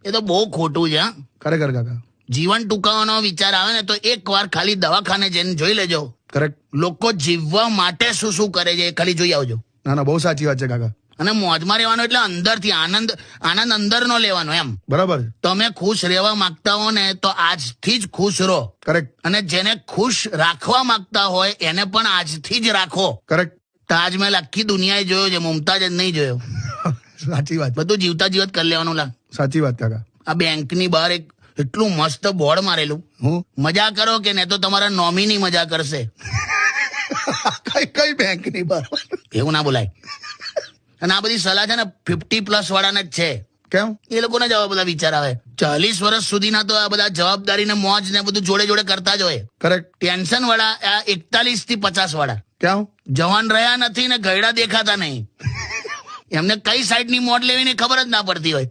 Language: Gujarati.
એ તો બહુ ખોટું છે. ખરેખર કાકા. જીવન ટૂંકાવાનો વિચાર આવે ને તો એકવાર ખાલી દવાખાને જઈને જોઈ લેજો. કરેક્ટ. લોકો જીવવા માટે શું શું કરે છે ખાલી જોઈ આવજો. ના ના, બહુ સાચી વાત છે કાકા. અને મોજમાં રહેવાનો એટલે અંદરથી આનંદ અંદરનો લેવાનો એમ. બરાબર. તમે ખુશ રહેવા માંગતા હો ને તો આજથી જ ખુશ રહો. કરેક્ટ. અને જેને ખુશ રાખવા માંગતા હોય એને પણ આજથી જ રાખો. કરેક્ટ. તાજમહેલ આખી દુનિયાએ જોયો છે, મુમતાજ જ નહીં જોયો. સાચી વાત. બધું જીવતા જીવત કરી લેવાનું. લા સાચી વાત કાકા. આ બેંકની બહાર એક એટલું મસ્ત બોર્ડ મારેલું. હું મજા કરો કે ને તો તમારા નોમિની મજા કરશે. કઈ બેંક ની બહાર? એવું ના બોલાય. અને આ બધી સલાહ છે ને 50+ વાળાને જ છે. કેમ? એ લોકોને જ આવા બધા વિચાર આવે. 40 વર્ષ સુધીના તો આ બધા જવાબદારી ને મોજ ને બધું જોડે જોડે કરતા જ હોય. કરેક્ટ. ટેન્શન વાળા આ 41 થી 50 વાળા કેમ? જવાન રહ્યા નથી ને ગયડા દેખાતા નહીં. એમને કઈ સાઈડ ની મોડ લેવી ને ખબર જ ના પડતી હોય.